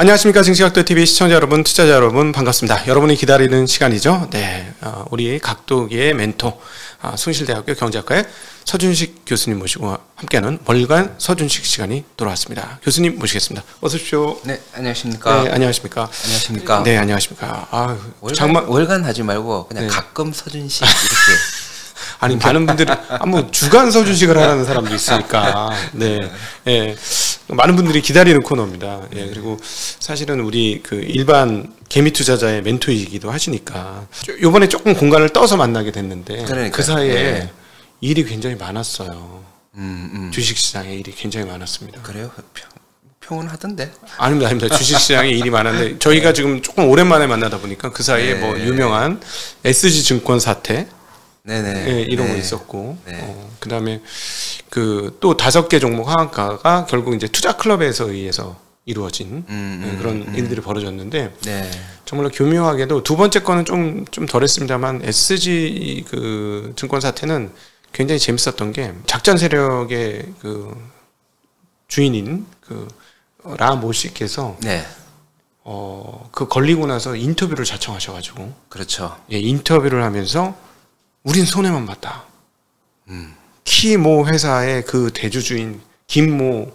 안녕하십니까. 증시각도TV 시청자 여러분, 투자자 여러분 반갑습니다. 여러분이 기다리는 시간이죠. 네, 우리 각도기의 멘토, 숭실대학교 경제학과의 서준식 교수님 모시고 함께하는 월간 서준식 시간이 돌아왔습니다. 교수님 모시겠습니다. 어서 오십시오. 네, 안녕하십니까. 네, 안녕하십니까. 안녕하십니까. 네, 안녕하십니까. 월간 하지 말고 그냥 네. 가끔 서준식 이렇게. 아니, 많은 분들이 뭐 주간 서준식을 하라는 사람도 있으니까. 네, 예. 많은 분들이 기다리는 코너입니다. 예, 그리고 사실은 우리 그 일반 개미 투자자의 멘토이기도 하시니까 요번에 조금 공간을 떠서 만나게 됐는데 그러니까, 그 사이에 네. 일이 굉장히 많았어요. 주식시장에 일이 굉장히 많았습니다. 그래요? 평은 하던데? 아닙니다. 주식시장에 일이 많았는데 저희가 지금 조금 오랜만에 만나다 보니까 그 사이에 네. 뭐 유명한 SG증권 사태 네네. 네, 이런 네. 거 있었고, 네. 그다음에 그 또 5개 종목 하한가가 결국 이제 투자 클럽에서 의해서 이루어진 그런 일들이 벌어졌는데, 네. 정말로 교묘하게도 두 번째 거는 좀 덜했습니다만 SG 그 증권 사태는 굉장히 재밌었던 게 작전 세력의 그 주인인 그 라모 씨께서 네. 그 걸리고 나서 인터뷰를 자청하셔가지고, 그렇죠. 예, 인터뷰를 하면서 우린 손해만 봤다. 키모 회사의 그 대주주인 김모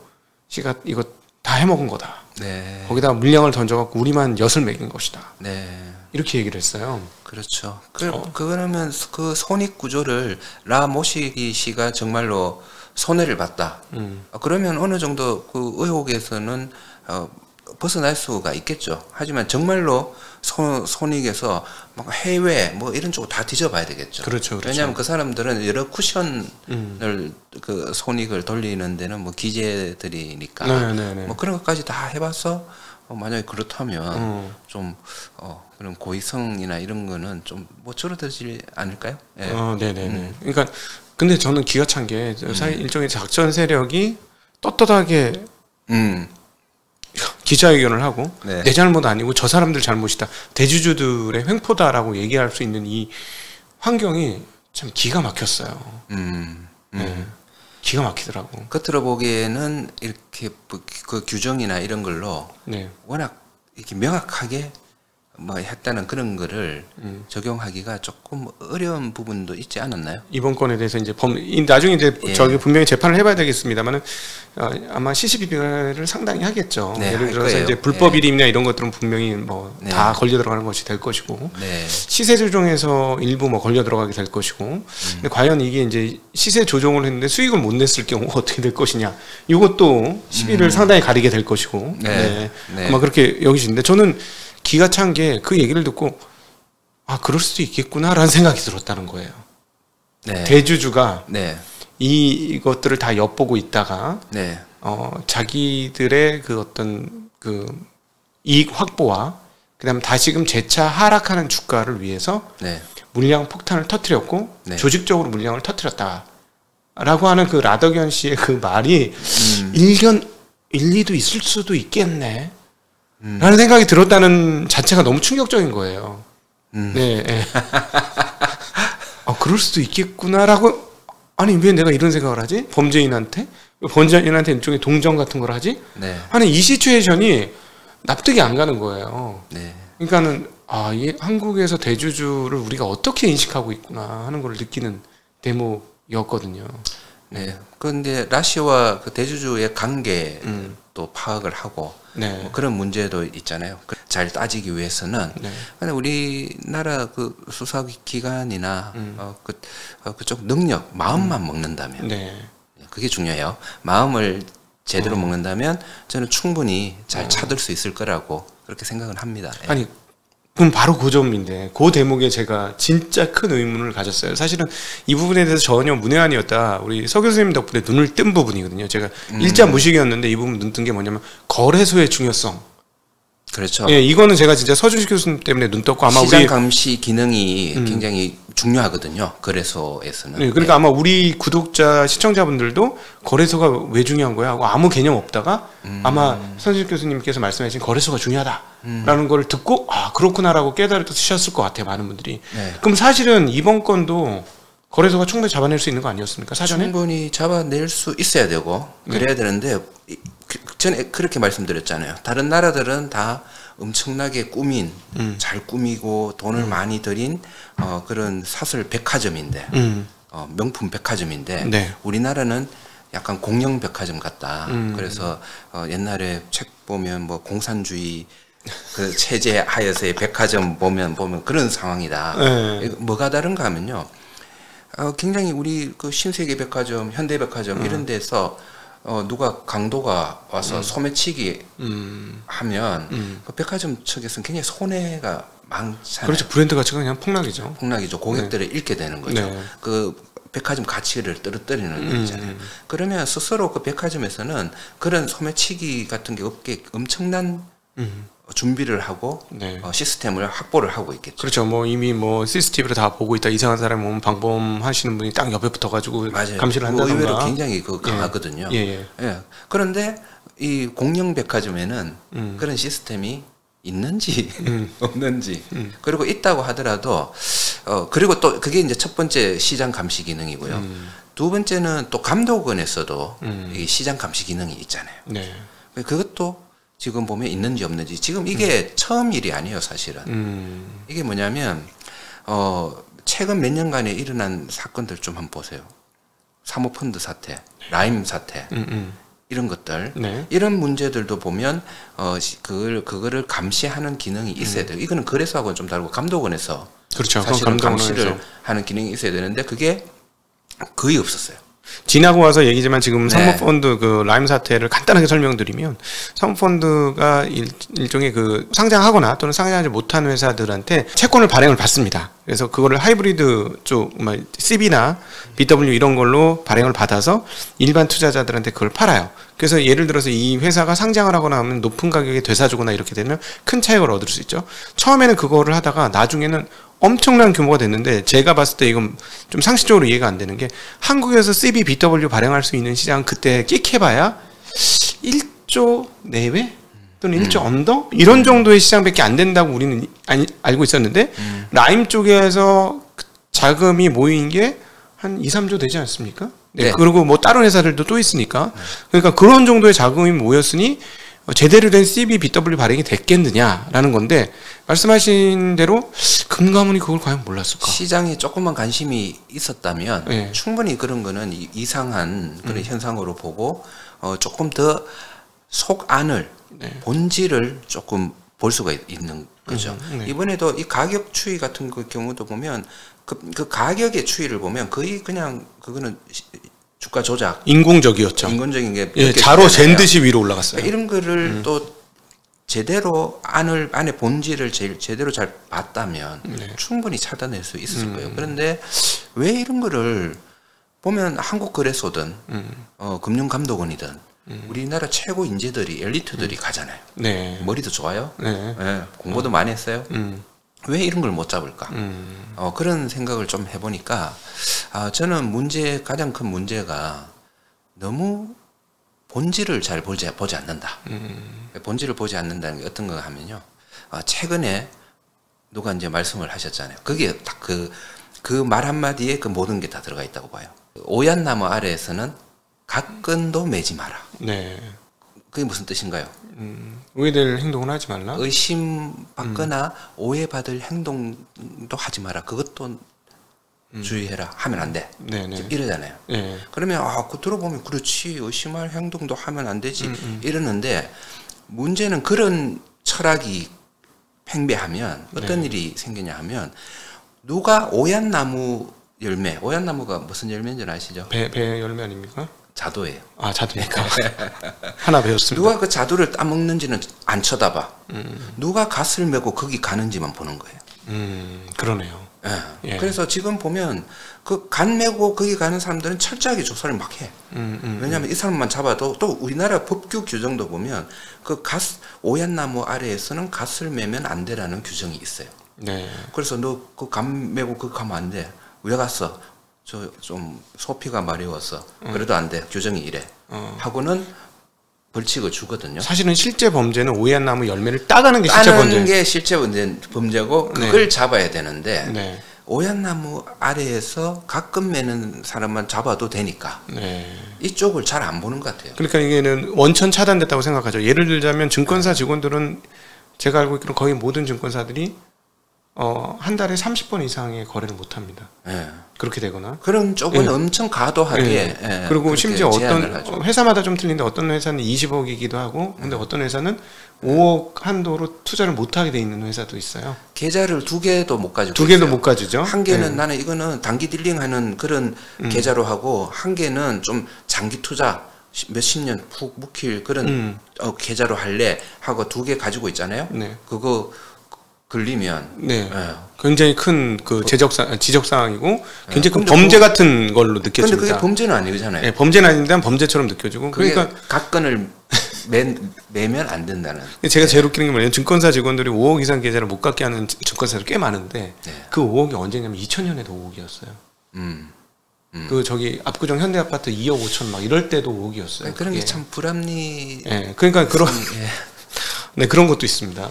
씨가 이거 다 해먹은 거다. 네. 거기다 물량을 던져갖고 우리만 엿을 먹인 것이다. 네. 이렇게 얘기를 했어요. 그렇죠. 그러면 그 손익 구조를 라모시기 씨가 정말로 손해를 봤다. 그러면 어느 정도 그 의혹에서는 벗어날 수가 있겠죠. 하지만 정말로 손익에서 막 해외 뭐 이런 쪽으로 다 뒤져봐야 되겠죠. 그렇죠. 왜냐하면 그 사람들은 여러 쿠션을 그 손익을 돌리는 데는 뭐 기재들이니까 뭐 그런 것까지 다 해봐서 만약에 그렇다면 좀 그런 고의성이나 이런 거는 좀 뭐 줄어들지 않을까요? 네. 네네네. 그러니까 근데 저는 기가 찬 게 일종의 작전 세력이 떳떳하게 기자회견을 하고 네. 내 잘못 아니고 저 사람들 잘못이다, 대주주들의 횡포다라고 얘기할 수 있는 이 환경이 참 기가 막혔어요. 네. 기가 막히더라고. 겉으로 보기에는 이렇게 그 규정이나 이런 걸로 네. 워낙 이렇게 명확하게 뭐 했다는 그런 거를 적용하기가 조금 어려운 부분도 있지 않았나요? 이번 건에 대해서 이제 나중에 이제 예. 저기 분명히 재판을 해봐야 되겠습니다만은 아마 CCBB를 상당히 하겠죠. 네, 예를 들어서 이제 불법 일임이나 이런 것들은 분명히 뭐 다 걸려 들어가는 것이 될 것이고 시세 조정에서 일부 뭐 걸려 들어가게 될 것이고 근데 과연 이게 이제 시세 조정을 했는데 수익을 못 냈을 경우 어떻게 될 것이냐, 이것도 시비를 상당히 가리게 될 것이고 아마 그렇게 여기시는데 저는 기가 찬 게 그 얘기를 듣고 그럴 수도 있겠구나라는 생각이 들었다는 거예요. 네. 대주주가 이것들을 다 엿보고 있다가 자기들의 그 어떤 그 이익 확보와 그다음 다시금 재차 하락하는 주가를 위해서 물량 폭탄을 터뜨렸고 조직적으로 물량을 터뜨렸다라고 하는 그 라더견 씨의 그 말이 일리도 있을 수도 있겠네. 라는 생각이 들었다는 자체가 너무 충격적인 거예요. 네. 그럴 수도 있겠구나라고. 아니, 왜 내가 이런 생각을 하지? 범죄인한테 일종의 동정 같은 걸 하지? 하는 이 시츄에이션이 납득이 안 가는 거예요. 그러니까는 이 한국에서 대주주를 우리가 어떻게 인식하고 있구나 하는 걸 느끼는 대목이었거든요. 네. 그런데 라시아와 그 대주주의 관계도 파악을 하고 뭐 그런 문제도 있잖아요. 잘 따지기 위해서는. 근데 우리나라 그 수사기관이나 그쪽 능력, 마음만 먹는다면 그게 중요해요. 마음을 제대로 먹는다면 저는 충분히 잘 찾을 수 있을 거라고 그렇게 생각을 합니다. 아니, 그럼 바로 그 점인데 그 대목에 제가 진짜 큰 의문을 가졌어요. 사실은 이 부분에 대해서 전혀 문외한이었다. 우리 서 교수님 덕분에 눈을 뜬 부분이거든요. 제가 일자 무식이었는데 이 부분 눈 뜬 게 뭐냐면 거래소의 중요성. 그렇죠. 예, 이거는 제가 진짜 서준식 교수님 때문에 눈 떴고 아마 시장 감시 기능이 굉장히 중요하거든요. 거래소에서는. 네, 그러니까 아마 우리 구독자 시청자분들도 거래소가 왜 중요한 거야 하고 아무 개념 없다가 아마 서준식 교수님께서 말씀하신 거래소가 중요하다라는 걸 듣고 그렇구나라고 깨달으셨을 것 같아요. 많은 분들이. 그럼 사실은 이번 건도 거래소가 충분히 잡아낼 수 있는 거 아니었습니까? 사전에? 충분히 잡아낼 수 있어야 되고 그래야 되는데 저는 그렇게 말씀드렸잖아요. 다른 나라들은 다 엄청나게 꾸민, 잘 꾸미고 돈을 많이 들인 그런 사설 백화점인데, 명품 백화점인데, 네. 우리나라는 약간 공영 백화점 같다. 그래서 옛날에 책 보면 뭐 공산주의 그 체제 하에서의 백화점 보면 그런 상황이다. 네. 뭐가 다른가 하면요. 굉장히 우리 그 신세계 백화점, 현대 백화점 이런 데서 누가 강도가 와서 소매치기 하면 그 백화점 측에서는 굉장히 손해가 많잖아요. 그렇죠. 브랜드 가치가 그냥 폭락이죠. 폭락이죠. 고객들을 네. 잃게 되는 거죠. 네. 그 백화점 가치를 떨어뜨리는 일이잖아요. 그러면 스스로 그 백화점에서는 그런 소매치기 같은 게 없게 엄청난 준비를 하고 네. 시스템을 확보를 하고 있겠죠. 그렇죠. 뭐 이미 뭐 CCTV로 다 보고 있다. 이상한 사람 오면 방범하시는 분이 딱 옆에 붙어가지고 맞아요. 감시를 한다던가. 의외로 굉장히 그 강하거든요. 예. 그런데 이 공영 백화점에는 그런 시스템이 있는지 없는지 그리고 있다고 하더라도 그리고 또 그게 이제 첫 번째 시장 감시 기능이고요. 두 번째는 또 감독원에서도 이 시장 감시 기능이 있잖아요. 네. 그것도 지금 보면 있는지 없는지 지금 이게 처음 일이 아니에요 사실은. 이게 뭐냐면 최근 몇 년간에 일어난 사건들 좀 한번 보세요. 사모펀드 사태, 라임 사태 이런 것들 네. 이런 문제들도 보면 그거를 감시하는 기능이 있어야 돼요. 이거는 거래소하고는 좀 다르고 감독원에서 그렇죠. 사실은 감시를 하는 기능이 있어야 되는데 그게 거의 없었어요. 지나고 와서 얘기지만 지금 사모펀드 그 라임 사태를 간단하게 설명드리면 사모펀드가 일종의 그 상장하거나 또는 상장하지 못한 회사들한테 채권을 발행을 받습니다. 그래서 그거를 하이브리드 쪽 CB나 BW 이런 걸로 발행을 받아서 일반 투자자들한테 그걸 팔아요. 그래서 예를 들어서 이 회사가 상장을 하거나 하면 높은 가격에 되사주거나 이렇게 되면 큰 차익을 얻을 수 있죠. 처음에는 그거를 하다가 나중에는 엄청난 규모가 됐는데 제가 봤을 때 이건 좀 상식적으로 이해가 안 되는 게 한국에서 CB, BW 발행할 수 있는 시장 그때 끽해봐야 1조 내외 또는 1조 언더 이런 정도의 시장밖에 안 된다고 우리는 알고 있었는데 라임 쪽에서 자금이 모인 게 한 2, 3조 되지 않습니까? 네. 그리고 뭐 다른 회사들도 또 있으니까 그러니까 그런 정도의 자금이 모였으니 제대로 된 CB, BW 발행이 됐겠느냐라는 건데 말씀하신 대로 금감원이 그걸 과연 몰랐을까? 시장에 조금만 관심이 있었다면 네. 충분히 그런 거는 이상한 그런 현상으로 보고 조금 더 속안을 네. 본질을 조금 볼 수가 있는 거죠. 네. 이번에도 이 가격 추이 같은 그 경우도 보면 그 가격의 추이를 보면 거의 그냥 그거는 주가 조작 인공적이었죠. 인공적인 게 예, 자로 잰 듯이 위로 올라갔어요. 그러니까 이런 거를 또 제대로 안에 본질을 제대로 잘 봤다면 네. 충분히 찾아낼 수 있을 거예요. 그런데 왜 이런 거를 보면 한국거래소든 금융감독원이든 우리나라 최고 인재들이 엘리트들이 가잖아요. 네. 머리도 좋아요. 네. 네. 공부도 많이 했어요. 왜 이런 걸 못 잡을까? 그런 생각을 좀 해보니까 저는 가장 큰 문제가 너무 본질을 잘 보지 않는다. 본질을 보지 않는다는 게 어떤 거 하면요. 최근에 누가 이제 말씀을 하셨잖아요. 그게 딱 그 말 한마디에 그 모든 게 다 들어가 있다고 봐요. 오얏나무 아래에서는 각근도 매지 마라. 네. 그게 무슨 뜻인가요? 오해될 행동을 하지 말라. 의심받거나 오해받을 행동도 하지 마라. 그것도 주의해라. 하면 안 돼. 네네. 이러잖아요. 네. 그러면 그 들어보면 그렇지. 의심할 행동도 하면 안 되지. 이러는데 문제는 그런 철학이 팽배하면 어떤 네. 일이 생기냐 하면 누가 오얏나무 열매, 오얏나무가 무슨 열매인지 아시죠? 배 열매 아닙니까? 자두예요. 자두니까. 하나 배웠습니다. 누가 그 자두를 따먹는지는 안 쳐다봐. 누가 갓을 메고 거기 가는지만 보는 거예요. 그러네요. 예. 예. 그래서 지금 보면 그 갓 메고 거기 가는 사람들은 철저하게 조사를 막 해. 왜냐하면 이 사람만 잡아도 또 우리나라 법규 규정도 보면 그 오얏나무 아래에서는 갓을 메면 안 되라는 규정이 있어요. 네. 그래서 너 그 갓 메고 거기 가면 안 돼. 왜 갔어? 저 좀 소피가 마려웠어. 그래도 안 돼. 규정이 이래. 하고는 벌칙을 주거든요. 사실은 실제 범죄는 오얏나무 열매를 따가는 게 실제 범죄. 따는 게 실제 범죄고 그걸 네. 잡아야 되는데 네. 오얏나무 아래에서 가끔 매는 사람만 잡아도 되니까 이쪽을 잘 안 보는 것 같아요. 그러니까 이게는 원천 차단됐다고 생각하죠. 예를 들자면 증권사 직원들은 제가 알고 있기로 거의 모든 증권사들이 한 달에 30번 이상의 거래를 못 합니다. 그렇게 되거나. 그런 쪽은 엄청 과도하게. 그리고 심지어 어떤 회사마다 좀 틀린데 어떤 회사는 20억이기도 하고, 근데 어떤 회사는 5억 한도로 투자를 못 하게 돼 있는 회사도 있어요. 계좌를 2개도 못 가지고. 2개도 못 가지죠. 한 개는 나는 이거는 단기 딜링하는 그런 계좌로 하고, 한 개는 좀 장기 투자. 몇십 년 푹 묵힐 그런 계좌로 할래 하고 2개 가지고 있잖아요. 그거 걸리면 굉장히 큰 그 지적 사항이고 굉장히 큰 범죄 같은 걸로 느껴집니다. 근데 그게 범죄는 아니잖아요. 범죄는 아닌데 범죄처럼 느껴지고. 그러니까 각건을 매면 안 된다는. 제가 제일 웃기는 게 뭐냐면 증권사 직원들이 5억 이상 계좌를 못 갖게 하는 증권사들이 꽤 많은데 그 5억이 언제냐면 2000년에도 5억이었어요. 그 저기 압구정 현대아파트 2억 5천 막 이럴 때도 5억이었어요. 그런 게 참 불합리. 그러니까 그런 그런 것도 있습니다.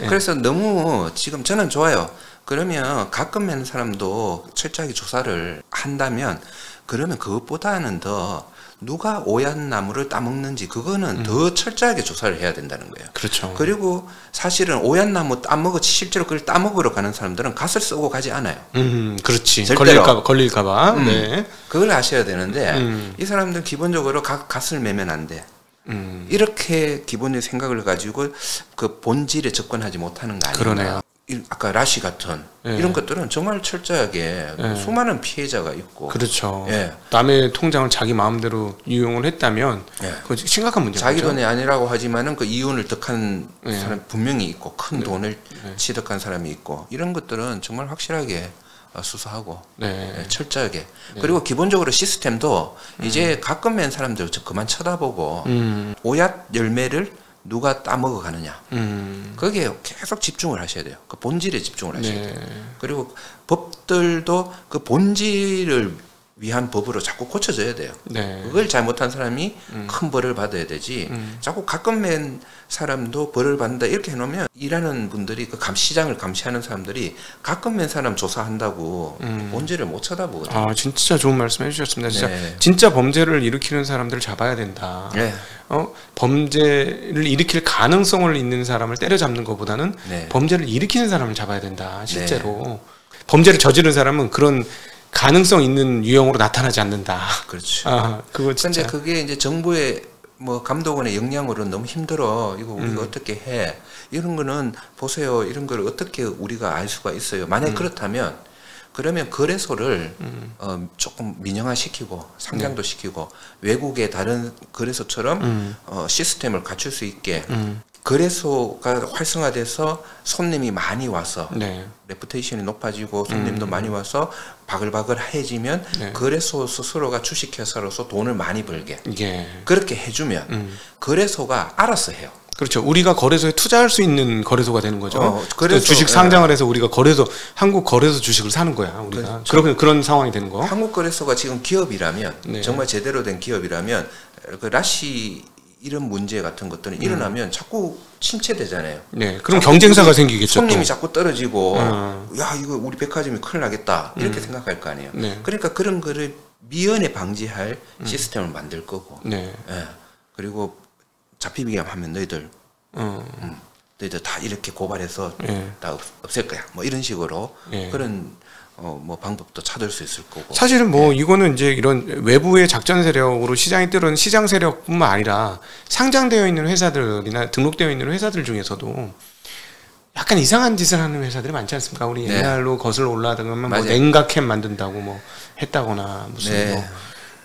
그래서 너무 지금 저는 좋아요. 그러면 가끔 매는 사람도 철저하게 조사를 한다면 그러면 그것보다는 더 누가 오얏나무를 따먹는지 그거는 더 철저하게 조사를 해야 된다는 거예요. 그렇죠. 그리고 사실은 오얏나무 실제로 그걸 따먹으러 가는 사람들은 갓을 쓰고 가지 않아요. 그렇지. 절대로. 걸릴까봐. 그걸 아셔야 되는데 이 사람들 기본적으로 갓을 매면 안 돼. 이렇게 기본의 생각을 가지고 그 본질에 접근하지 못하는 거 아닌가. 그러네요. 아까 라시 같은 이런 것들은 정말 철저하게 수많은 피해자가 있고. 그렇죠. 남의 통장을 자기 마음대로 이용을 했다면 그거 심각한 문제죠. 자기 돈이 아니라고 하지만은 그 이윤을 득한 사람 분명히 있고 큰 돈을 취득한 사람이 있고 이런 것들은 정말 확실하게 수사하고 철저하게. 그리고 기본적으로 시스템도 이제 가끔 맨 사람들 그만 쳐다보고 오얏 열매를 누가 따먹어 가느냐. 거기에 계속 집중을 하셔야 돼요. 그 본질에 집중을 하셔야 돼요. 그리고 법들도 그 본질을 위한 법으로 자꾸 고쳐져야 돼요. 그걸 잘못한 사람이 큰 벌을 받아야 되지. 자꾸 가끔 맨 사람도 벌을 받는다 이렇게 해놓으면 일하는 분들이 그 시장을 감시하는 사람들이 가끔 맨 사람 조사한다고 본질을 못 쳐다보거든요. 진짜 좋은 말씀 해주셨습니다. 진짜 범죄를 일으키는 사람들을 잡아야 된다. 범죄를 일으킬 가능성을 있는 사람을 때려잡는 것보다는 범죄를 일으키는 사람을 잡아야 된다. 실제로 범죄를 저지른 사람은 그런 가능성 있는 유형으로 나타나지 않는다. 그렇죠. 그거 진짜. 근데 그게 이제 정부의 뭐 감독원의 역량으로는 너무 힘들어. 이거 우리가 어떻게 해? 이런 거는 보세요. 이런 걸 어떻게 우리가 알 수가 있어요. 만약 그렇다면 그러면 거래소를 조금 민영화시키고 상장도 시키고 외국의 다른 거래소처럼 시스템을 갖출 수 있게 거래소가 활성화돼서 손님이 많이 와서 레pu테이션이 높아지고 손님도 많이 와서 바글바글해지면 거래소 스스로가 주식회사로서 돈을 많이 벌게 그렇게 해주면 거래소가 알아서 해요. 그렇죠. 우리가 거래소에 투자할 수 있는 거래소가 되는 거죠. 거래소, 주식 상장을 해서 우리가 한국 거래소 주식을 사는 거야. 우리가. 그러면 그런 상황이 되는 거. 한국 거래소가 지금 기업이라면 정말 제대로 된 기업이라면 그 라시 이런 문제 같은 것들은 일어나면 자꾸 침체되잖아요. 그럼 경쟁사가 생기겠죠. 손님이 자꾸 떨어지고 야 이거 우리 백화점이 큰일 나겠다 이렇게 생각할 거 아니에요. 그러니까 그런 거를 미연에 방지할 시스템을 만들 거고. 그리고 잡히기만 하면 너희들 다 이렇게 고발해서 다 없앨 거야. 뭐 이런 식으로 그런 뭐 방법도 찾을 수 있을 거고. 사실은 뭐 이거는 이제 이런 외부의 작전 세력으로 시장이 뜨는 시장 세력뿐만 아니라 상장되어 있는 회사들이나 등록되어 있는 회사들 중에서도 약간 이상한 짓을 하는 회사들이 많지 않습니까? 우리 옛날로 거슬러 올라가면 뭐 냉각캔 만든다고 뭐 했다거나 무슨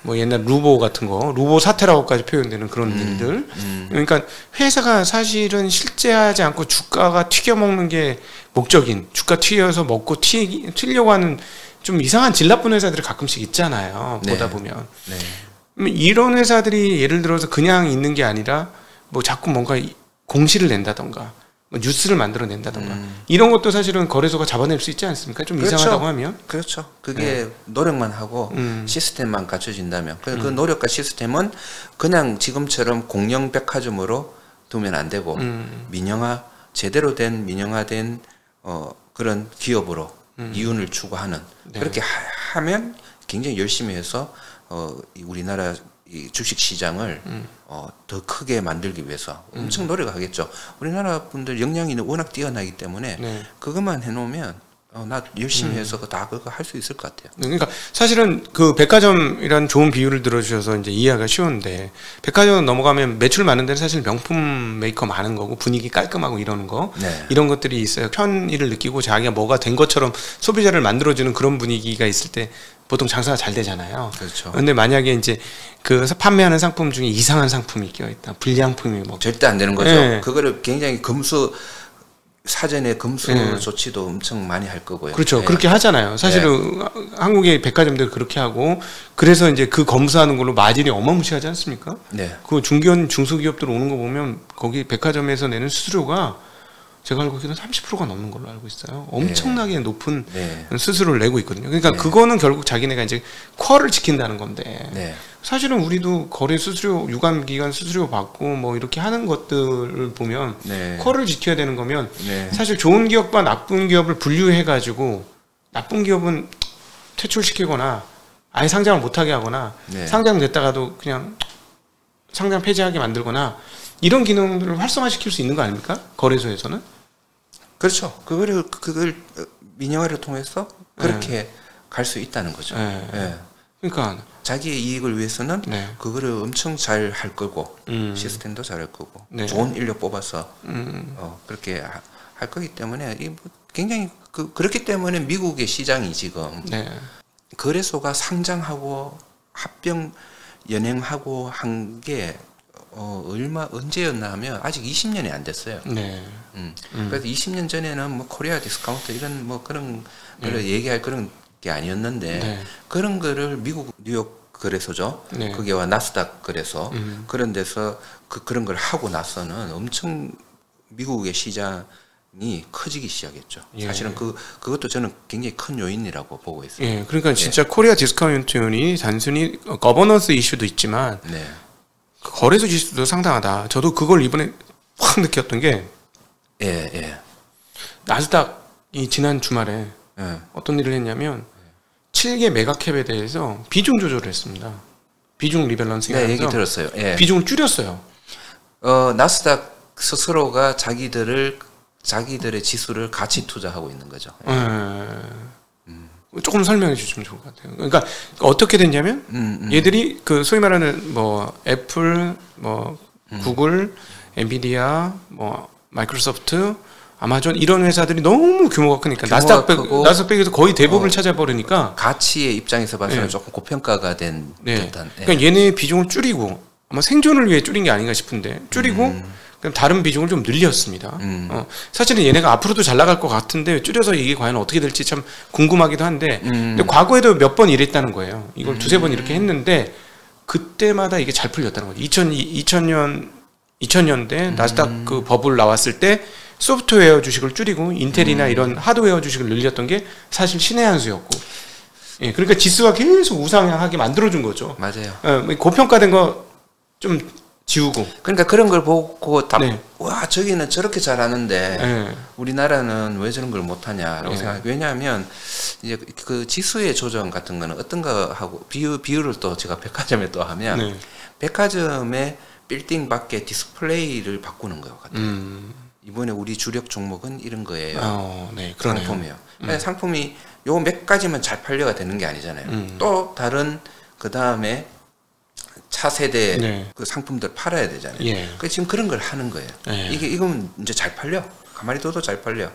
뭐 옛날 루보 같은 거, 루보 사태라고까지 표현되는 그런 일들. 그러니까 회사가 사실은 실제하지 않고 주가가 튀겨 먹는 게 목적인, 주가 튀겨서 먹고 튀려고 하는 좀 이상한 질 나쁜 회사들이 가끔씩 있잖아요. 보다 보면. 이런 회사들이 예를 들어서 그냥 있는 게 아니라 뭐 자꾸 뭔가 공시를 낸다던가 뭐 뉴스를 만들어낸다던가 이런 것도 사실은 거래소가 잡아낼 수 있지 않습니까? 좀 이상하다고 하면. 그렇죠. 그게 노력만 하고 시스템만 갖춰진다면 그 노력과 시스템은 그냥 지금처럼 공영 백화점으로 두면 안 되고 제대로 된 민영화된 그런 기업으로 이윤을 추구하는 그렇게 하면 굉장히 열심히 해서 우리나라 이 주식 시장을 더 크게 만들기 위해서 엄청 노력하겠죠. 우리나라 분들 역량이 워낙 뛰어나기 때문에 그것만 해놓으면 나 열심히 해서 다 그거 할 수 있을 것 같아요. 그러니까 사실은 그 백화점이란 좋은 비유를 들어주셔서 이제 이해가 쉬운데, 백화점 넘어가면 매출 많은 데는 사실 명품 메이커 많은 거고 분위기 깔끔하고 이러는 거 이런 것들이 있어요. 편의를 느끼고 자기가 뭐가 된 것처럼 소비자를 만들어주는 그런 분위기가 있을 때 보통 장사가 잘 되잖아요. 그렇죠. 근데 만약에 이제 그 판매하는 상품 중에 이상한 상품이 껴있다, 불량품이 뭐 절대 안 되는 거죠. 그거를 굉장히 사전에 검수 조치도 엄청 많이 할 거고요. 그렇죠. 그렇게 하잖아요. 사실은 한국의 백화점들 그렇게 하고, 그래서 이제 그 검수하는 걸로 마진이 어마무시하지 않습니까? 그 중소기업들 오는 거 보면 거기 백화점에서 내는 수수료가 제가 알기로는 30%가 넘는 걸로 알고 있어요. 엄청나게 높은 수수료를 내고 있거든요. 그러니까 그거는 결국 자기네가 이제 퀄을 지킨다는 건데, 사실은 우리도 거래 수수료, 유관 기간 수수료 받고 뭐 이렇게 하는 것들을 보면 퀄을 지켜야 되는 거면 사실 좋은 기업과 나쁜 기업을 분류해 가지고 나쁜 기업은 퇴출시키거나 아예 상장을 못하게 하거나 상장됐다가도 그냥 상장 폐지하게 만들거나 이런 기능들을 활성화시킬 수 있는 거 아닙니까? 거래소에서는? 그렇죠. 그걸 민영화를 통해서 그렇게 갈 수 있다는 거죠. 그러니까 자기의 이익을 위해서는 그거를 엄청 잘 할 거고 시스템도 잘 할 거고 좋은 인력 뽑아서 그렇게 할 거기 때문에 굉장히 그렇기 때문에 미국의 시장이 지금 거래소가 상장하고 합병 연행하고 한 게 언제였나 하면 아직 20년이 안 됐어요. 그래서 20년 전에는 뭐 코리아 디스카운트 이런 뭐 그런 거를 얘기할 그런 게 아니었는데 그런 거를 미국 뉴욕 거래소죠. 그게와 나스닥 거래소 그런 데서 그런 걸 하고 나서는 엄청 미국의 시장이 커지기 시작했죠. 사실은 그것도 저는 굉장히 큰 요인이라고 보고 있어요. 그러니까 진짜 코리아 디스카운트니 단순히 거버넌스 이슈도 있지만 거래소 지수도 상당하다. 저도 그걸 이번에 확 느꼈던 게 나스닥이 지난 주말에 어떤 일을 했냐면 7개 메가캡에 대해서 비중 조절을 했습니다. 비중 리밸런싱 하면서 얘기 들었어요. 비중을 줄였어요. 나스닥 스스로가 자기들의 지수를 가치 투자하고 있는 거죠. 조금 설명해 주시면 좋을 것 같아요. 그러니까 어떻게 됐냐면 얘들이 그 소위 말하는 뭐 애플, 뭐 구글, 엔비디아, 뭐 마이크로소프트, 아마존 이런 회사들이 너무 규모가 크니까 나스닥백에서 거의 대부분을 찾아버리니까 가치의 입장에서 봐서는 조금 고평가가 된 듯한. 그러니까 얘네 비중을 줄이고 아마 생존을 위해 줄인 게 아닌가 싶은데 줄이고 그럼 다른 비중을 좀 늘렸습니다. 사실은 얘네가 앞으로도 잘 나갈 것 같은데 줄여서 이게 과연 어떻게 될지 참 궁금하기도 한데 근데 과거에도 몇 번 이랬다는 거예요. 이걸 두세 번 이렇게 했는데 그때마다 이게 잘 풀렸다는 거죠. 2000년대 나스닥 그 버블 나왔을 때 소프트웨어 주식을 줄이고 인텔이나 이런 하드웨어 주식을 늘렸던 게 사실 신의 한 수였고, 그러니까 지수가 계속 우상향하게 만들어준 거죠. 맞아요. 고평가된 거 좀 지우고. 그러니까 그런 걸 보고 와 저기는 저렇게 잘하는데 우리나라는 왜 저런 걸 못하냐라고 생각. 왜냐하면 이제 그 지수의 조정 같은 거는 어떤 거 하고 비유를 또 제가 백화점에 또 하면 백화점의 빌딩 밖에 디스플레이를 바꾸는 것 같아요. 이번에 우리 주력 종목은 이런 거예요. 상품이요. 상품이 요 몇 가지만 잘 팔려가 되는 게 아니잖아요. 또 다른 그 다음에 차세대 그 상품들 팔아야 되잖아요. 그 지금 그런 걸 하는 거예요. 이건 이제 잘 팔려. 가만히 둬도 잘 팔려.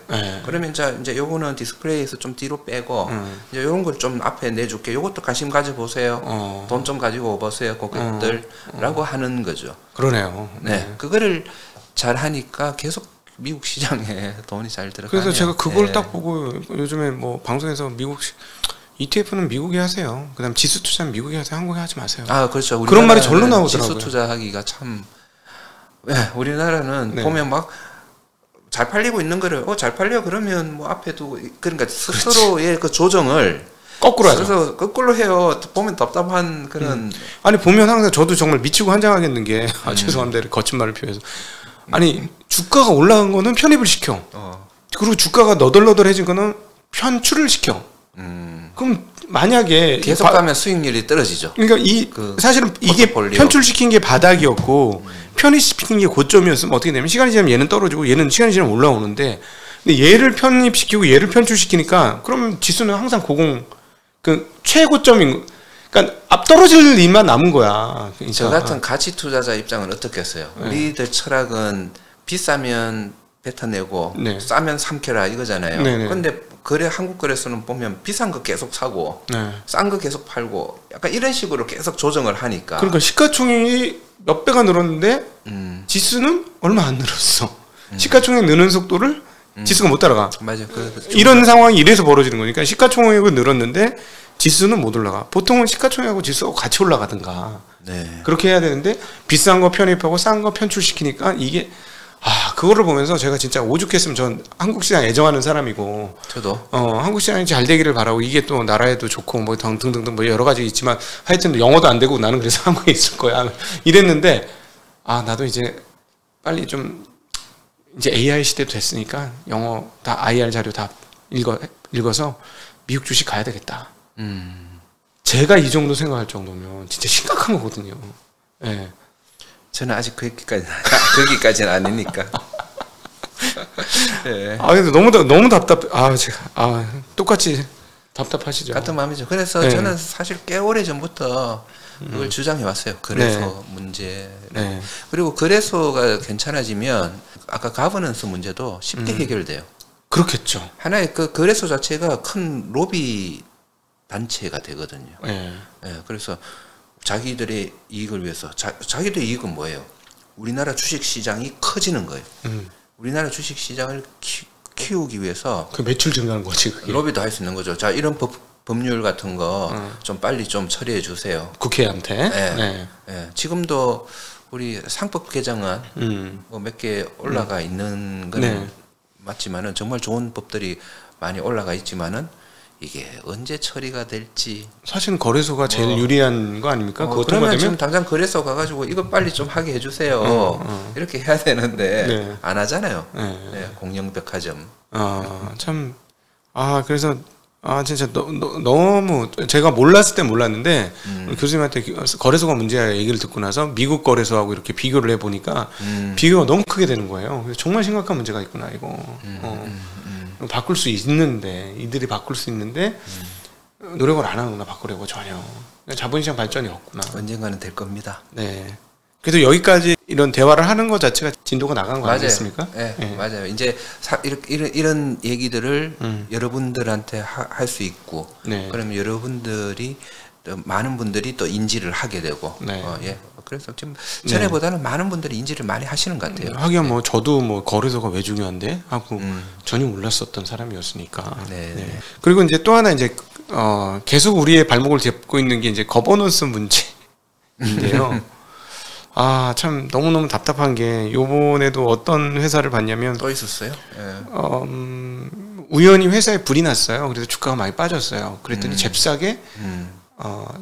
그러면 이제 요거는 디스플레이에서 좀 뒤로 빼고 이제 요런 걸 좀 앞에 내줄게. 요것도 관심 가져 보세요. 돈 좀 가지고 오세요, 고객들라고 하는 거죠. 그러네요. 그거를 잘 하니까 계속 미국 시장에 돈이 잘 들어가요. 그래서 제가 그걸 딱 보고 요즘에 뭐 방송에서 미국 ETF는 미국에 하세요. 그다음 지수 투자는 미국에 하세요. 한국에 하지 마세요. 그렇죠. 그런 말이 절로 나오더라고요. 지수 투자하기가 참 우리나라는 보면 막 잘 팔리고 있는 거를 잘 팔려 그러면 뭐 앞에도 그러니까 스스로의 그 조정을 거꾸로 하죠. 그래서 거꾸로 해요. 보면 답답한 그런. 아니 보면 항상 저도 정말 미치고 환장하겠는 게 죄송합니다. 거친 말을 표해서 아니 주가가 올라간 거는 편입을 시켜. 그리고 주가가 너덜너덜해진 거는 편출을 시켜. 그럼 만약에 계속 가면 수익률이 떨어지죠. 그러니까 사실은 이게 편출시킨 게 바닥이었고 편입시킨 게 고점이었으면 어떻게 되냐면 시간이 지나면 얘는 떨어지고 얘는 시간이 지나면 올라오는데 근데 얘를 편입시키고 얘를 편출시키니까 그러면 지수는 항상 그 최고점인 그러니까 앞 떨어질 일만 남은 거야. 그러니까. 저 같은 가치 투자자 입장은 어떻겠어요? 네. 우리들 철학은 비싸면 뱉어내고 네. 싸면 삼켜라 이거잖아요. 그런데 한국 거래소는 보면 비싼 거 계속 사고 네. 싼 거 계속 팔고 약간 이런 식으로 계속 조정을 하니까. 그러니까 시가총액이 몇 배가 늘었는데 지수는 얼마 안 늘었어. 시가총액 느는 속도를 지수가 못 따라가. 맞아. 이런 상황이 이래서 벌어지는 거니까 시가총액은 늘었는데 지수는 못 올라가. 보통은 시가총액하고 지수하고 같이 올라가든가. 네. 그렇게 해야 되는데 비싼 거 편입하고 싼 거 편출시키니까 이게 그거를 보면서 제가 진짜 오죽했으면 전 한국 시장 애정하는 사람이고 저도 한국 시장이 잘 되기를 바라고 이게 또 나라에도 좋고 뭐 등등등 뭐 여러 가지 있지만 하여튼 영어도 안 되고 나는 그래서 한국에 있을 거야 이랬는데 나도 이제 빨리 좀 이제 AI 시대도 됐으니까 영어 다 IR 자료 다 읽어서 미국 주식 가야 되겠다. 제가 이 정도 생각할 정도면 진짜 심각한 거거든요. 예. 네. 저는 아직 거기까지는 아니니까. 네. 근데 너무 답답해. 제가 똑같이 답답하시죠. 같은 마음이죠. 그래서 네. 저는 사실 꽤 오래 전부터 그걸 주장해 왔어요. 거래소 네. 문제. 네. 그리고 거래소가 괜찮아지면 아까 가버넌스 문제도 쉽게 해결돼요. 그렇겠죠. 하나의 그 거래소 자체가 큰 로비 단체가 되거든요. 네. 네. 그래서 자기들의 이익을 위해서 자기들의 이익은 뭐예요? 우리나라 주식시장이 커지는 거예요. 우리나라 주식시장을 키우기 위해서 그 매출 증가하는 거지 그게. 로비도 할 수 있는 거죠. 자 이런 법률 같은 거 좀 빨리 좀 처리해 주세요. 국회한테. 네. 네. 네. 지금도 우리 상법 개정안 뭐 몇 개 올라가 있는 건 네. 맞지만은 정말 좋은 법들이 많이 올라가 있지만은 이게 언제 처리가 될지 사실은 거래소가 제일 유리한 거 아닙니까? 그러면 되면? 지금 당장 거래소 가가지고 이거 빨리 좀 하게 해주세요. 이렇게 해야 되는데 네. 안 하잖아요. 네, 공영백화점. 그래서 진짜 너무 제가 몰랐을 땐 몰랐는데 우리 교수님한테 거래소가 문제야 얘기를 듣고 나서 미국 거래소하고 이렇게 비교를 해보니까 비교가 너무 크게 되는 거예요. 그래서 정말 심각한 문제가 있구나 이거. 바꿀 수 있는데 이들이 바꿀 수 있는데 노력을 안 하는구나 바꾸려고 전혀. 자본시장 발전이 없구나. 언젠가는 될 겁니다. 네. 그래도 여기까지 이런 대화를 하는 것 자체가 진도가 나간 거 아니겠습니까? 네, 네, 맞아요. 이제 이런 얘기들을 여러분들한테 할 수 있고, 네. 그러면 여러분들이 많은 분들이 또 인지를 하게 되고, 네. 예. 그래서 지금 전에보다는 네. 많은 분들이 인지를 많이 하시는 것 같아요. 하긴 네. 뭐 저도 뭐 거래소가 왜 중요한데 하고 전혀 몰랐었던 사람이었으니까. 네. 네. 그리고 이제 또 하나 이제 계속 우리의 발목을 잡고 있는 게 이제 거버넌스 문제인데요. 참 너무너무 답답한 게 요번에도 어떤 회사를 봤냐면 또 있었어요? 네. 우연히 회사에 불이 났어요. 그래서 주가가 많이 빠졌어요. 그랬더니 잽싸게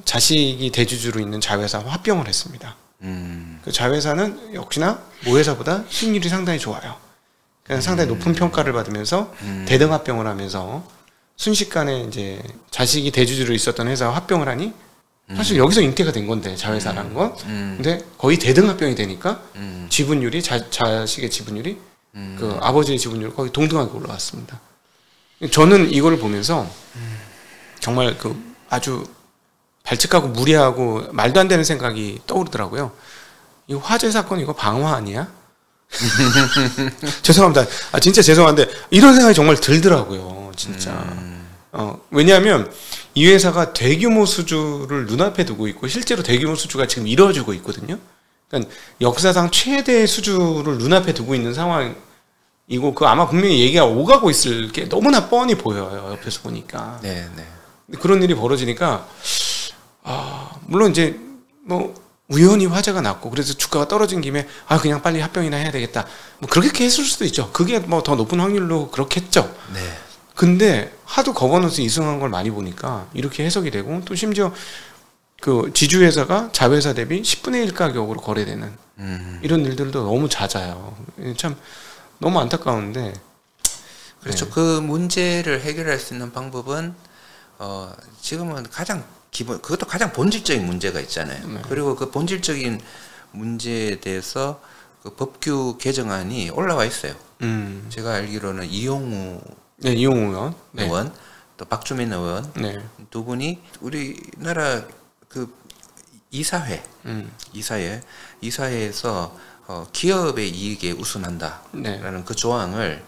자식이 대주주로 있는 자회사와 합병을 했습니다. 그 자회사는 역시나 모회사보다 수익률이 상당히 좋아요. 그래서 상당히 높은 평가를 받으면서 대등 합병을 하면서 순식간에 이제 자식이 대주주로 있었던 회사와 합병을 하니 사실 여기서 잉태가 된 건데 자회사라는 건 근데 거의 대등 합병이 되니까 지분율이 자식의 지분율이 그 아버지의 지분율 거의 동등하게 올라왔습니다. 저는 이걸 보면서 정말 그 아주 발칙하고 무리하고 말도 안 되는 생각이 떠오르더라고요. 이거 화재 사건 이거 방화 아니야? 죄송합니다. 진짜 죄송한데 이런 생각이 정말 들더라고요. 진짜. 왜냐하면 이 회사가 대규모 수주를 눈앞에 두고 있고 실제로 대규모 수주가 지금 이루어지고 있거든요. 그러니까 역사상 최대 수주를 눈앞에 두고 있는 상황이고 그 아마 분명히 얘기가 오가고 있을 게 너무나 뻔히 보여요. 옆에서 보니까. 네, 네. 그런 일이 벌어지니까 물론 이제 뭐 우연히 화재가 났고 그래서 주가가 떨어진 김에 그냥 빨리 합병이나 해야 되겠다. 뭐 그렇게 했을 수도 있죠. 그게 뭐 더 높은 확률로 그렇겠죠. 네. 근데 하도 거버넌스 이승한 걸 많이 보니까 이렇게 해석이 되고 또 심지어 그 지주회사가 자회사 대비 10분의 1 가격으로 거래되는 이런 일들도 너무 잦아요. 참 너무 안타까운데 그렇죠. 네. 그 문제를 해결할 수 있는 방법은 지금은 가장 그것도 가장 본질적인 문제가 있잖아요. 네. 그리고 그 본질적인 문제에 대해서 그 법규 개정안이 올라와 있어요. 제가 알기로는 이용우 의원, 또 박주민 의원 두 분이 우리나라 그 이사회에서 기업의 이익에 우선한다라는 그 조항을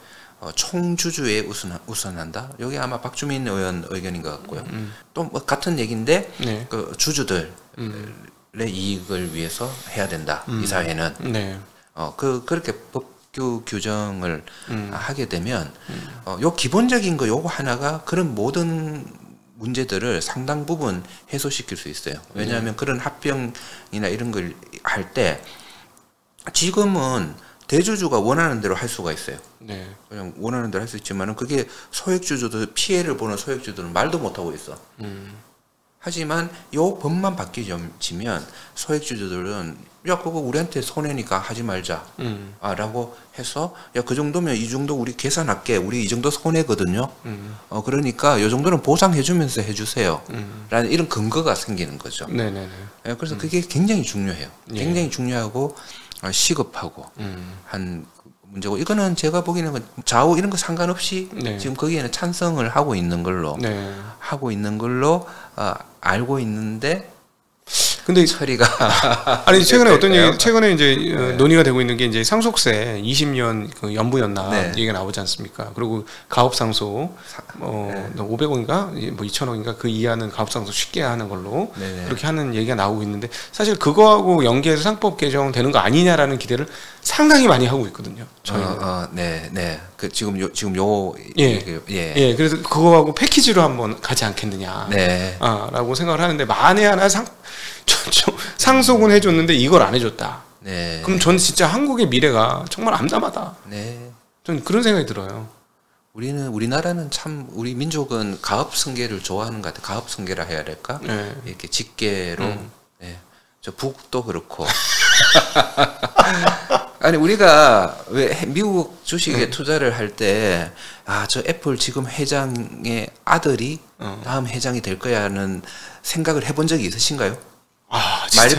총주주에 우선한다. 여기 아마 박주민 의원 의견인 것 같고요. 또 뭐 같은 얘기인데 그 주주들의 이익을 위해서 해야 된다. 이사회는 그렇게 법규 규정을 하게 되면 요 기본적인 거 요거 하나가 그런 모든 문제들을 상당 부분 해소시킬 수 있어요. 왜냐하면 그런 합병이나 이런 걸 할 때 지금은 대주주가 원하는 대로 할 수가 있어요. 그냥 원하는 대로 할 수 있지만은 그게 소액주주들 피해를 보는 소액주주들은 말도 못 하고 있어. 하지만 요 법만 바뀌면 소액주주들은 야 그거 우리한테 손해니까 하지 말자 라고 해서 야 그 정도면 이 정도 우리 계산할게 우리 이 정도 손해거든요. 그러니까 요 정도는 보상해주면서 해주세요 라는 이런 근거가 생기는 거죠. 그래서 그게 굉장히 중요해요. 굉장히 중요하고 시급하고 한 문제고 이거는 제가 보기에는 좌우 이런 거 상관없이 지금 거기에는 찬성을 하고 있는 걸로 알고 있는데 근데 처리가 아니 최근에 이제 논의가 되고 있는 게 이제 상속세 20년 그 연부연납 얘기가 나오지 않습니까? 그리고 가업상속 500억인가 뭐 2,000억인가 그 이하는 가업상속 쉽게 하는 걸로 그렇게 하는 얘기가 나오고 있는데 사실 그거하고 연계해서 상법 개정되는 거 아니냐라는 기대를 상당히 많이 하고 있거든요. 저희는. 그 지금 그래서 그거하고 패키지로 한번 가지 않겠느냐. 라고 생각을 하는데 만에 하나 상속은 해줬는데 이걸 안 해줬다. 그럼 전 진짜 한국의 미래가 정말 암담하다. 전 그런 생각이 들어요. 우리나라는 참 우리 민족은 가업승계를 좋아하는 것 같아요. 가업승계라 해야 될까? 이렇게 직계로. 저 북도 그렇고. 아니 우리가 왜 미국 주식에 투자를 할 때 저 애플 지금 회장의 아들이 다음 회장이 될 거야는 생각을 해본 적이 있으신가요?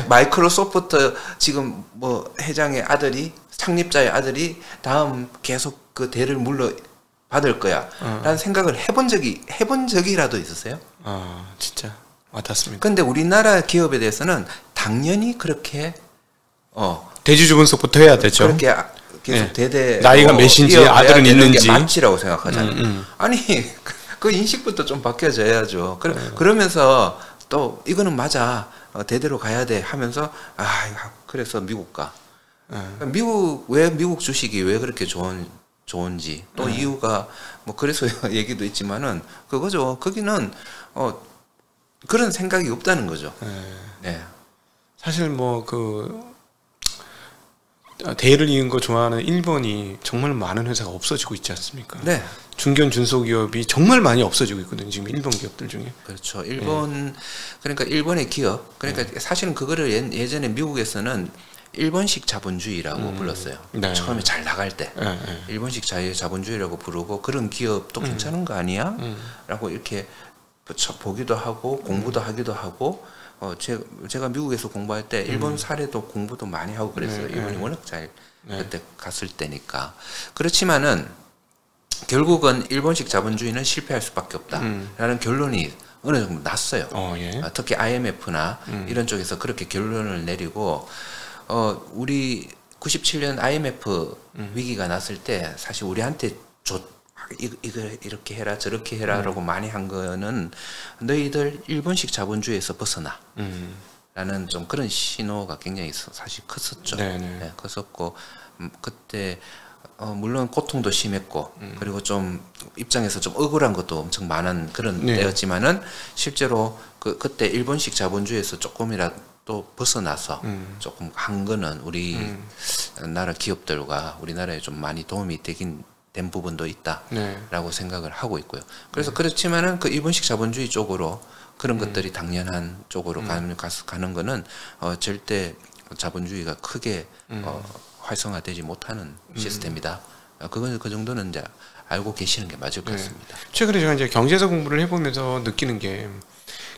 마이크로소프트 지금 뭐 회장의 아들이 창립자의 아들이 다음 계속 그 대를 물러 받을 거야 라는 생각을 해본 적이라도 있으세요? 진짜 와닿습니다. 근데 우리나라 기업에 대해서는 당연히 그렇게 대주주 분석부터 해야 되죠. 그렇게 계속 대대 나이가 몇인지 아들은 있는지 맞지라고 생각하잖아요. 아니 그 인식부터 좀 바뀌어져야죠. 그러면서 또 이거는 맞아 대대로 가야 돼 하면서 그래서 미국 가. 왜 미국 주식이 왜 그렇게 좋은지 또 이유가 뭐 그래서 얘기도 있지만은 그거죠. 거기는 그런 생각이 없다는 거죠. 사실 뭐 그 대를 이은 거 좋아하는 일본이 정말 많은 회사가 없어지고 있지 않습니까? 중견 중소기업이 정말 많이 없어지고 있거든요. 지금 일본 기업들 중에. 그렇죠. 그러니까 일본의 기업. 그러니까 사실은 그거를 예전에 미국에서는 일본식 자본주의라고 불렀어요. 처음에 잘 나갈 때 일본식 자본주의라고 부르고 그런 기업도 괜찮은 거 아니야? 라고 이렇게 보기도 하고 공부도 하기도 하고 제가 미국에서 공부할 때 일본 사례도 공부도 많이 하고 그랬어요. 일본이 워낙 잘 그때 갔을 때니까. 그렇지만은 결국은 일본식 자본주의는 실패할 수밖에 없다라는 결론이 어느 정도 났어요. 특히 IMF나 이런 쪽에서 그렇게 결론을 내리고 우리 97년 IMF 위기가 났을 때 사실 우리한테 이거 이렇게 해라 저렇게 해라라고 많이 한 거는 너희들 일본식 자본주의에서 벗어나 라는 좀 그런 신호가 굉장히 사실 컸었죠. 컸었고 그때 물론 고통도 심했고 그리고 좀 입장에서 좀 억울한 것도 엄청 많은 그런 때였지만은 실제로 그때 일본식 자본주의에서 조금이라도 벗어나서 조금 한 거는 우리 나라 기업들과 우리나라에 좀 많이 도움이 되긴 된 부분도 있다라고 생각을 하고 있고요. 그래서 그렇지만은 그 일본식 자본주의 쪽으로 그런 것들이 당연한 쪽으로 가는 거는 절대 자본주의가 크게 활성화되지 못하는 시스템이다. 그건 그 정도는 이제 알고 계시는 게 맞을 것 같습니다. 최근에 제가 이제 경제사 공부를 해보면서 느끼는 게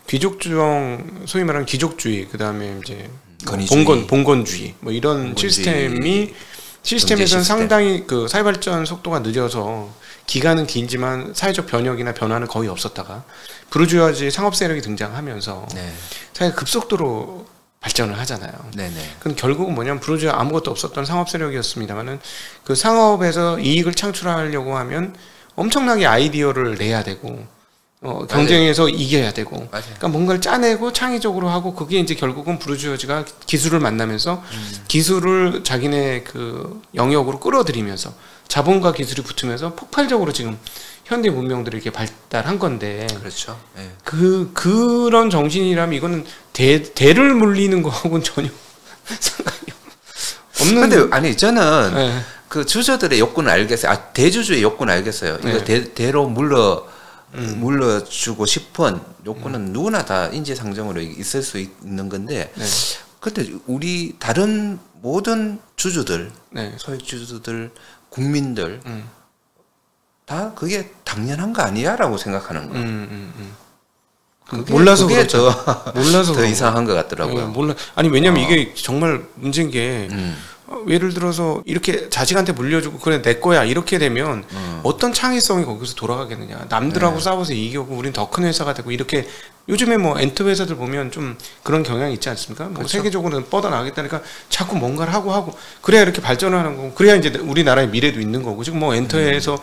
귀족주형, 소위 말하는 귀족주의, 그 다음에 이제 봉건주의, 뭐 이런 시스템에서는 상당히 그 사회 발전 속도가 늦어서 기간은 길지만 사회적 변혁이나 변화는 거의 없었다가 부르주아지 상업 세력이 등장하면서 사회가 급속도로 발전을 하잖아요. 그럼 결국은 뭐냐면 부르주아 아무것도 없었던 상업 세력이었습니다만은 그 상업에서 이익을 창출하려고 하면 엄청나게 아이디어를 내야 되고 경쟁에서 이겨야 되고 그러니까 뭔가를 짜내고 창의적으로 하고 그게 이제 결국은 부르주아지가 기술을 만나면서 기술을 자기네 그 영역으로 끌어들이면서 자본과 기술이 붙으면서 폭발적으로 지금 현대 문명들이 이렇게 발달한 건데 그렇죠. 그런 정신이라면 이거는 대를 물리는 거하고는 전혀 상관이 없는. 근데 아니 저는 그 주주들의 욕구는 알겠어요. 대주주의 욕구는 알겠어요. 이거 대로 물러주고 싶은 욕구는 누구나 다 인지상정으로 있을 수 있는 건데 근데 우리 다른 모든 주주들, 소액 주주들, 국민들 다 그게 당연한 거 아니야라고 생각하는 거예요. 몰라서 그게 몰라서 더 이상한 것 같더라고요. 아니 왜냐면 이게 정말 문제인 게 예를 들어서 이렇게 자식한테 물려주고 그래 내 거야 이렇게 되면 어떤 창의성이 거기서 돌아가겠느냐. 남들하고 싸워서 이기고 우린 더 큰 회사가 되고 이렇게 요즘에 뭐 엔터 회사들 보면 좀 그런 경향이 있지 않습니까? 뭐 그렇죠. 세계적으로는 뻗어나가겠다니까 자꾸 뭔가를 하고 그래야 이렇게 발전하는 거고 그래야 이제 우리 나라의 미래도 있는 거고 지금 뭐 엔터에서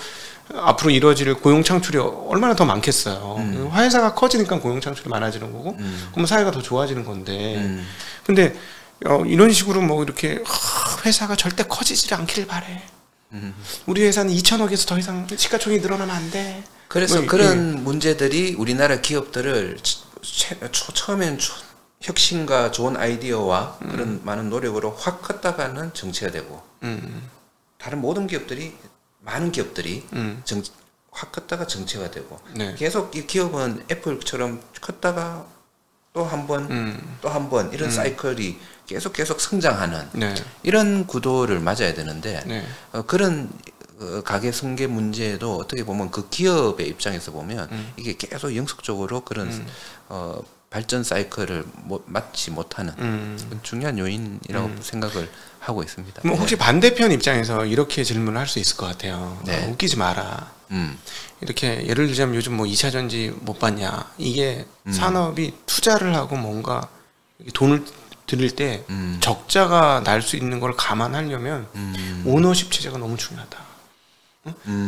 앞으로 이루어질 고용 창출이 얼마나 더 많겠어요. 회사가 커지니까 고용 창출이 많아지는 거고 그러면 사회가 더 좋아지는 건데 근데 이런 식으로 뭐 이렇게 회사가 절대 커지지 않기를 바래. 우리 회사는 2천억에서 더 이상 시가총액이 늘어나면 안 돼. 그래서 뭐, 그런 문제들이 우리나라 기업들을 처음엔 혁신과 좋은 아이디어와 그런 많은 노력으로 확 컸다가는 정체되고 다른 모든 기업들이 많은 기업들이 확 컸다가 정체가 되고 계속 이 기업은 애플처럼 컸다가 또 한 번 또 한 번 이런 사이클이 계속 성장하는 이런 구도를 맞아야 되는데 그런 가계 승계 문제도 어떻게 보면 그 기업의 입장에서 보면 이게 계속 영속적으로 그런 발전 사이클을 맞지 못하는 중요한 요인이라고 생각을 하고 있습니다. 뭐 혹시 반대편 입장에서 이렇게 질문을 할 수 있을 것 같아요. 웃기지 마라. 이렇게 예를 들자면 요즘 뭐 2차 전지 못 봤냐. 이게 산업이 투자를 하고 뭔가 돈을 들일 때 적자가 날 수 있는 걸 감안하려면 오너십 체제가 너무 중요하다.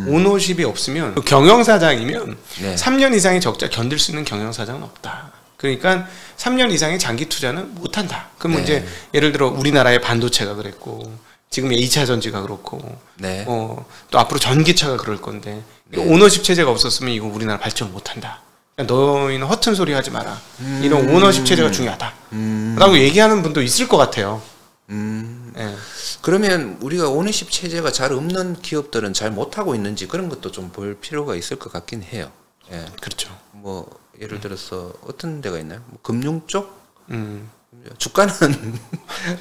오너십이 없으면 경영사장이면 3년 이상의 적자 견딜 수 있는 경영사장은 없다. 그러니까 3년 이상의 장기 투자는 못한다. 그러면 이제 예를 들어 우리나라의 반도체가 그랬고 지금의 2차 전지가 그렇고 또 앞으로 전기차가 그럴 건데 오너십 체제가 없었으면 이거 우리나라 발전 못한다. 너희는 허튼 소리 하지 마라. 이런 오너십 체제가 중요하다. 라고 얘기하는 분도 있을 것 같아요. 그러면 우리가 오너십 체제가 잘 없는 기업들은 잘 못하고 있는지 그런 것도 좀 볼 필요가 있을 것 같긴 해요. 그렇죠. 뭐 예를 들어서 어떤 데가 있나요? 뭐 금융 쪽? 주가는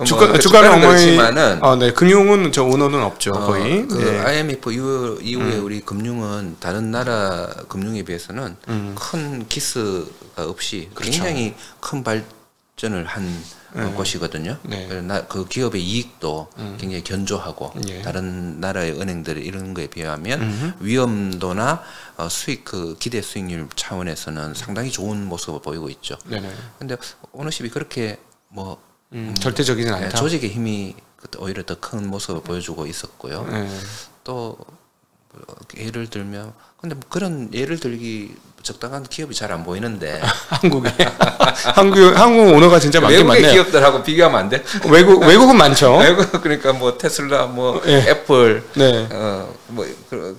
주가는 엉망이지만은 금융은 저 오너는 없죠 거의. IMF 이후에 우리 금융은 다른 나라 금융에 비해서는 큰 기스가 없이 굉장히 큰 발전을 한 곳이거든요. 그 기업의 이익도 굉장히 견조하고 다른 나라의 은행들 이런 거에 비하면 위험도나 수익 그 기대 수익률 차원에서는 상당히 좋은 모습을 보이고 있죠. 그런데 오너십이 그렇게 뭐 절대적이진 않다. 조직의 힘이 오히려 더 큰 모습을 보여주고 있었고요. 또 예를 들면 근데 뭐 그런 예를 들기 적당한 기업이 잘 안 보이는데 한국에 한국 오너가 진짜 많긴 많네요. 외국의 기업들하고 비교하면 안 돼? 외국은 많죠. 그러니까 뭐 테슬라, 뭐 애플, 뭐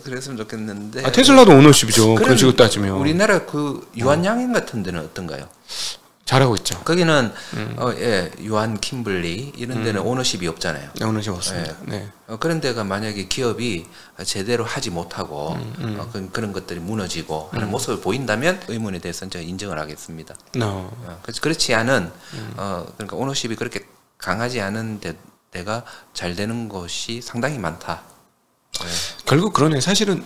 그랬으면 좋겠는데. 테슬라도 오너십이죠. 그런 식으로 따지면. 우리나라 그 유한양행 같은 데는 어떤가요? 잘하고 있죠. 거기는 유한 킴블리 이런 데는 오너십이 없잖아요. 오너십 없습니다. 그런 데가 만약에 기업이 제대로 하지 못하고 그런 것들이 무너지고 하는 모습을 보인다면 의문에 대해서는 제가 인정을 하겠습니다. 그렇지 않은 그러니까 오너십이 그렇게 강하지 않은 데가 잘 되는 것이 상당히 많다. 결국 그러네. 사실은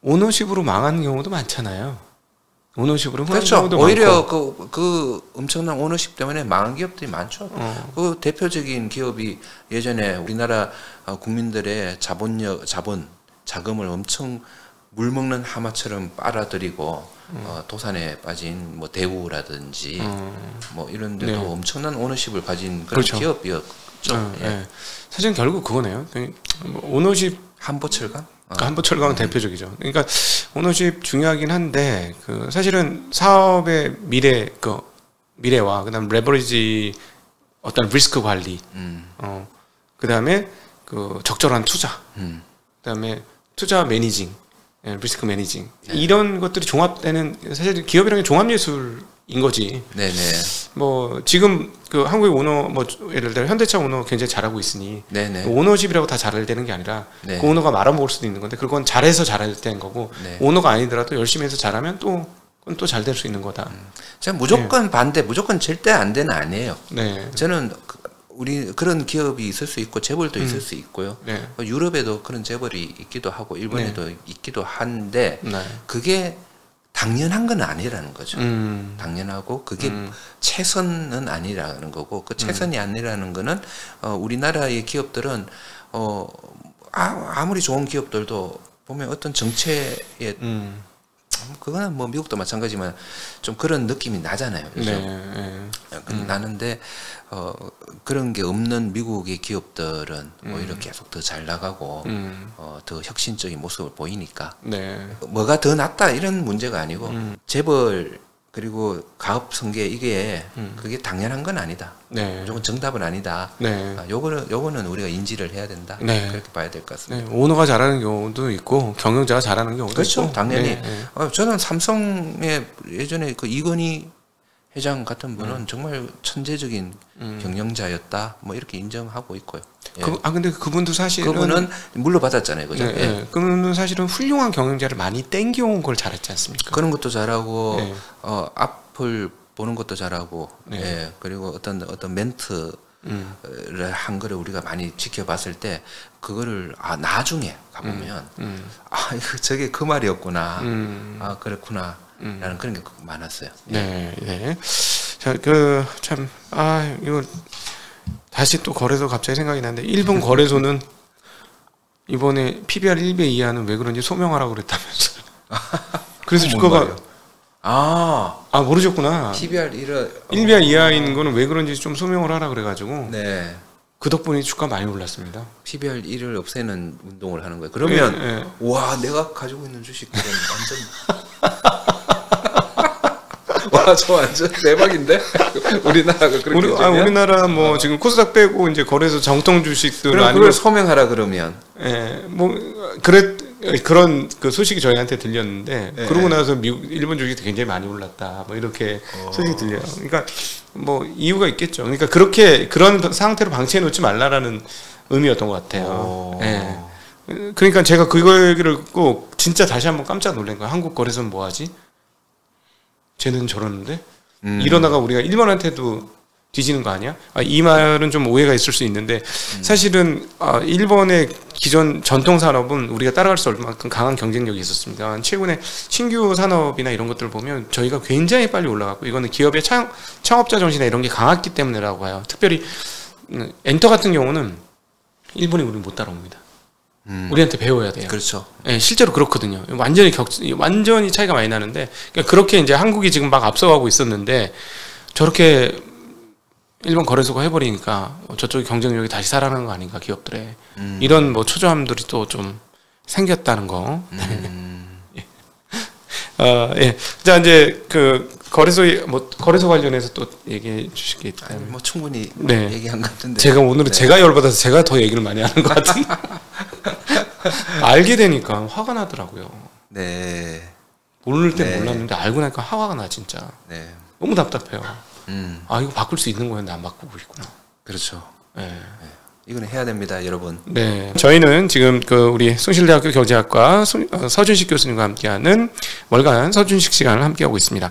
오너십으로 망하는 경우도 많잖아요. 오너십으로 그렇죠. 오히려 그 엄청난 오너십 때문에 망한 기업들이 많죠. 그 대표적인 기업이 예전에 우리나라 국민들의 자금을 엄청 물 먹는 하마처럼 빨아들이고 도산에 빠진 뭐 대우라든지 뭐 이런 데도 네. 엄청난 오너십을 가진 그런 그렇죠. 기업이었죠. 예. 네. 사실 결국 그거네요. 오너십 한보철강? 한보철강은 대표적이죠. 그러니까 오너십 중요하긴 한데 그 사실은 사업의 미래와 그다음 레버리지 어떤 리스크 관리, 그다음에 그 적절한 투자, 그다음에 투자 매니징, 리스크 매니징 네. 이런 것들이 종합되는 사실 기업이라는 게 종합 예술인 거지. 네네. 뭐 지금 그 한국의 오너 뭐 예를 들어 현대차 오너 굉장히 잘하고 있으니 네네. 오너십이라고 다 잘해야 되는 게 아니라 네. 그 오너가 말아먹을 수도 있는 건데 그건 잘해서 잘해야 되는 거고 네. 오너가 아니더라도 열심히 해서 잘하면 또 잘 될 수 있는 거다. 제가 무조건 네. 반대, 무조건 절대 안 되는 아니에요. 네. 저는 우리 그런 기업이 있을 수 있고 재벌도 있을 수 있고요. 네. 유럽에도 그런 재벌이 있기도 하고 일본에도 네. 있기도 한데 네. 그게 당연한 건 아니라는 거죠. 당연하고 그게 최선은 아니라는 거고 그 최선이 아니라는 거는 우리나라의 기업들은 아무리 좋은 기업들도 보면 어떤 정체에 그거는 뭐 미국도 마찬가지지만 좀 그런 느낌이 나잖아요. 그죠? 네. 나는데 그런 게 없는 미국의 기업들은 오히려 계속 더 잘 나가고 더 혁신적인 모습을 보이니까 네. 뭐가 더 낫다 이런 문제가 아니고 재벌 그리고 가업 성계 이게 그게 당연한 건 아니다. 네. 무조건 정답은 아니다. 네. 요거는 우리가 인지를 해야 된다. 네. 그렇게 봐야 될 것 같습니다. 네. 오너가 잘하는 경우도 있고 경영자가 잘하는 경우도 그렇죠. 있고. 당연히. 네. 네. 저는 삼성의 예전에 그 이건희 회장 같은 분은 정말 천재적인 경영자였다. 뭐 이렇게 인정하고 있고요. 예. 근데 그분도 사실은 그분은 물러받았잖아요, 그죠? 네, 예. 네. 그분은 사실은 훌륭한 경영자를 많이 땡겨온 걸 잘했지 않습니까? 그런 것도 잘하고 네. 앞을 보는 것도 잘하고, 네. 예. 그리고 어떤 멘트를 한 거를 우리가 많이 지켜봤을 때 그거를 나중에 가보면 이거 저게 그 말이었구나. 그렇구나. 라는 그런 게 많았어요. 네, 네. 자, 이거 다시 또 거래소 갑자기 생각이 나는데 일본 거래소는 이번에 PBR 1배 이하는 왜 그런지 소명하라고 그랬다면서요. 그래서 주가가 모르셨구나. PBR 1배 이하인 거는 왜 그런지 좀 소명을 하라 그래가지고. 네. 그 덕분에 주가 많이 올랐습니다. PBR 1을 없애는 운동을 하는 거예요. 그러면 네. 와 내가 가지고 있는 주식들은 완전 와, 저 완전 대박인데? 우리나라가 그렇게 우리나라 뭐 지금 코스닥 빼고 이제 거래소 정통 주식들 아니면 그걸 소명하라 그러면 그런 그 소식이 저희한테 들렸는데 그러고 나서 일본 주식이 굉장히 많이 올랐다 뭐 이렇게 소식이 들려요. 그러니까 뭐 이유가 있겠죠. 그러니까 그런 상태로 방치해 놓지 말라라는 의미였던 것 같아요. 네. 그러니까 제가 그거 얘기를 듣고 진짜 다시 한번 깜짝 놀란 거예요. 한국 거래소는 뭐 하지? 쟤는 저러는데 이러다가 우리가 일본한테도 뒤지는 거 아니야? 이 말은 좀 오해가 있을 수 있는데 사실은 일본의 기존 전통 산업은 우리가 따라갈 수 없을 만큼 강한 경쟁력이 있었습니다. 최근에 신규 산업이나 이런 것들을 보면 저희가 굉장히 빨리 올라갔고 이거는 기업의 창업자 정신이나 이런 게 강했기 때문이라고 봐요. 특별히 엔터 같은 경우는 일본이 우리는 못 따라옵니다. 우리한테 배워야 돼요. 그렇죠. 네, 실제로 그렇거든요. 완전히 차이가 많이 나는데, 그러니까 그렇게 이제 한국이 지금 막 앞서가고 있었는데, 저렇게 일본 거래소가 해버리니까 저쪽의 경쟁력이 다시 살아나는 거 아닌가, 기업들의. 이런 뭐 초조함들이 또 좀 생겼다는 거. 예. 자, 이제 거래소 관련해서 또 얘기해 주시겠다면. 뭐 충분히 얘기한 것 같은데. 제가 오늘은 제가 열받아서 제가 더 얘기를 많이 하는 것 같은데. 알게 되니까 화가 나더라고요. 네. 모를 때 몰랐는데 알고 나니까 화가 나 진짜. 네. 너무 답답해요. 이거 바꿀 수 있는 거였는데 안 바꾸고 있구나. 그렇죠. 네. 이거는 해야 됩니다, 여러분. 네. 저희는 지금 우리 숭실대학교 경제학과 서준식 교수님과 함께하는 월간 서준식 시간을 함께하고 있습니다.